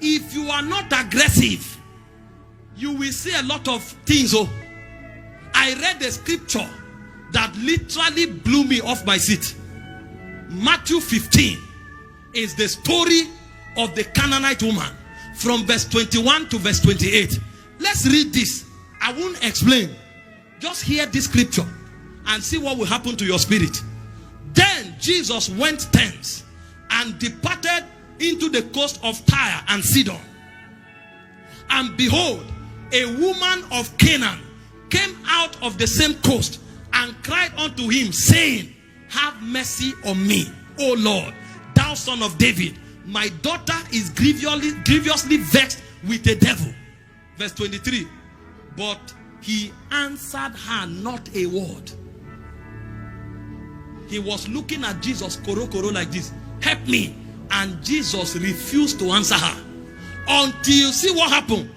if you are not aggressive, you will see a lot of things. Oh, I read the scripture that literally blew me off my seat. Matthew 15 is the story of the Canaanite woman from verse 21 to verse 28. Let's read this. I won't explain. Just hear this scripture and see what will happen to your spirit. Then Jesus went thence and departed into the coast of Tyre and Sidon. And behold, a woman of Canaan came out of the same coast and cried unto him, saying, have mercy on me, O Lord, thou son of David. My daughter is grievously vexed with the devil. Verse 23. But he answered her not a word. He was looking at Jesus, koro like this. Help me. And Jesus refused to answer her. Until, see what happened.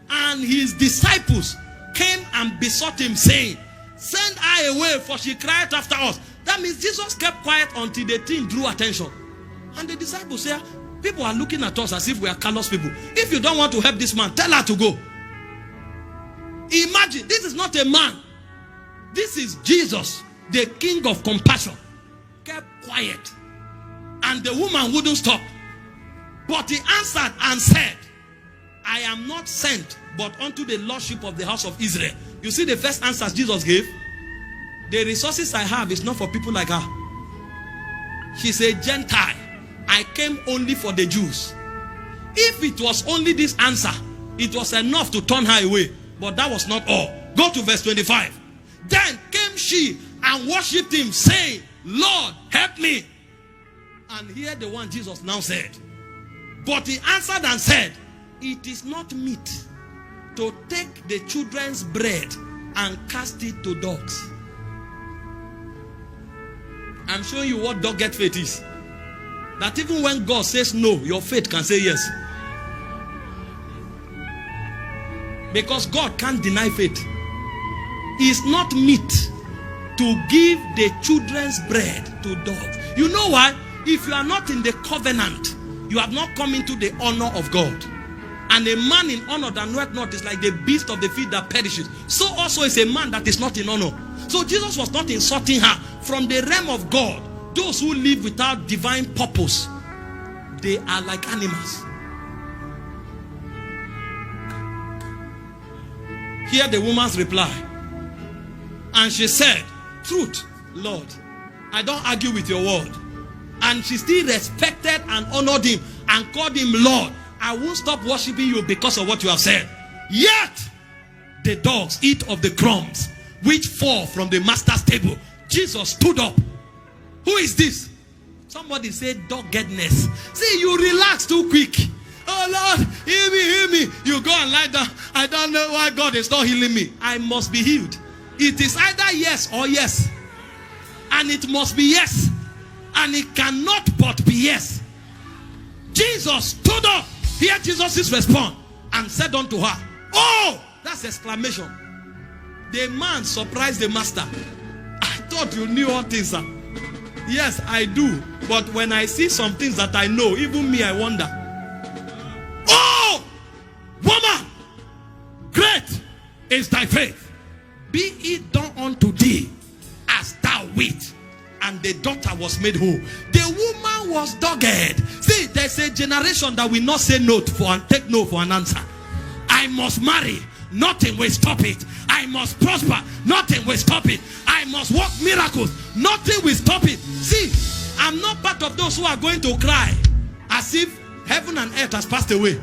And his disciples came and besought him, saying, send her away, for she cried after us. That means Jesus kept quiet until the thing drew attention. And the disciples said, people are looking at us as if we are callous people. If you don't want to help this man, tell her to go. Imagine, this is not a man. This is Jesus, the king of compassion. Kept quiet. And the woman wouldn't stop. But he answered and said, I am not sent but unto the lordship of the house of Israel. You see the first answers Jesus gave? The resources I have is not for people like her. She's a Gentile. I came only for the Jews. If it was only this answer, it was enough to turn her away. But that was not all. Go to verse 25. Then came she and worshipped him, saying, Lord, help me. And here the one Jesus now said. But he answered and said, it is not meet to take the children's bread and cast it to dogs. I'm showing you what dogged faith is. That even when God says no, your faith can say yes. Because God can't deny faith. It's not meet to give the children's bread to dogs. You know why? If you are not in the covenant, you have not come into the honor of God. And a man in honor that knoweth not is like the beast of the field that perishes. So also is a man that is not in honor. So Jesus was not insulting her. From the realm of God, those who live without divine purpose, they are like animals. Hear the woman's reply. And she said, truth, Lord, I don't argue with your word. And she still respected and honored him and called him Lord. I won't stop worshiping you because of what you have said. Yet the dogs eat of the crumbs which fall from the master's table. Jesus stood up. Who is this? Somebody said doggedness. See, you relax too quick. Oh Lord, heal me. You go and lie down. I don't know why God is not healing me. I must be healed. It is either yes or yes. And it must be yes. And it cannot but be yes. Jesus stood up. Hear Jesus' response and said unto her, oh, that's exclamation. The man surprised the master. I thought you knew all things, sir. Yes, I do. But when I see some things that I know, even me, I wonder. Oh, woman, great is thy faith. Be it done unto thee as thou wilt. And the daughter was made whole. The woman was dogged. See, there's a generation that will not say no for and take no for an answer. I must marry. Nothing will stop it. I must prosper. Nothing will stop it. I must work miracles. Nothing will stop it. See, I'm not part of those who are going to cry as if heaven and earth has passed away.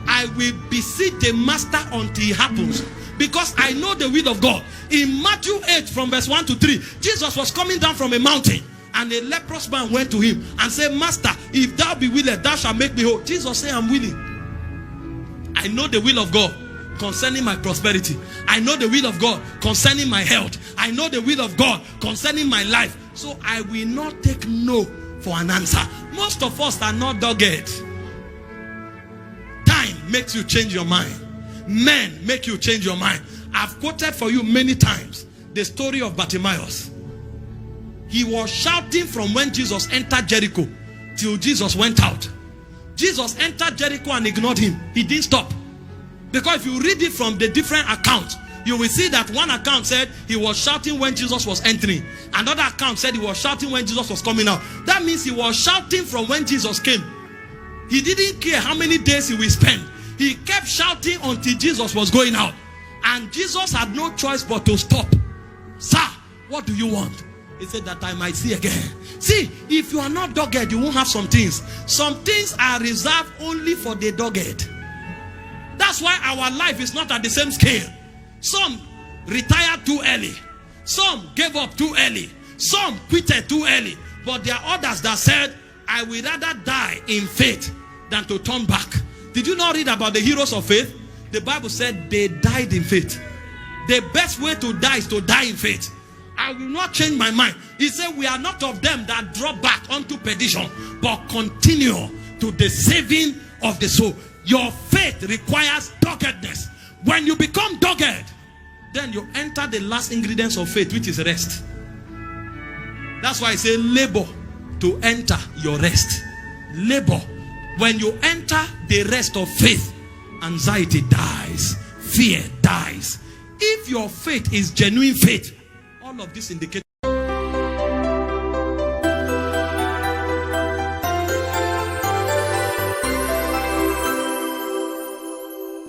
I will beseech the master until it happens. Because I know the will of God. In Matthew 8 from verse 1 to 3, Jesus was coming down from a mountain. And a leprous man went to him and said, Master, if thou be willing, thou shalt make me whole. Jesus said, I'm willing. I know the will of God concerning my prosperity. I know the will of God concerning my health. I know the will of God concerning my life. So I will not take no for an answer. Most of us are not dogged. Time makes you change your mind. Men make you change your mind. I've quoted for you many times the story of Bartimaeus. He was shouting from when Jesus entered Jericho till Jesus went out. Jesus entered Jericho and ignored him. He didn't stop. Because if you read it from the different accounts, you will see that one account said he was shouting when Jesus was entering. Another account said he was shouting when Jesus was coming out. That means he was shouting from when Jesus came. He didn't care how many days he will spend. He kept shouting until Jesus was going out. And Jesus had no choice but to stop. Sir, what do you want? He said, that I might see again. See, if you are not dogged, you won't have some things. Some things are reserved only for the dogged. That's why our life is not at the same scale. Some retired too early. Some gave up too early. Some quitted too early. But there are others that said, I will rather die in faith than to turn back. Did you not read about the heroes of faith? The Bible said they died in faith. The best way to die is to die in faith. I will not change my mind. He said, we are not of them that drop back unto perdition, but continue to the saving of the soul. Your faith requires doggedness. When you become dogged, then you enter the last ingredients of faith, which is rest. That's why I say labor to enter your rest. Labor. When you enter the rest of faith, anxiety dies, fear dies. If your faith is genuine faith, all of this indicates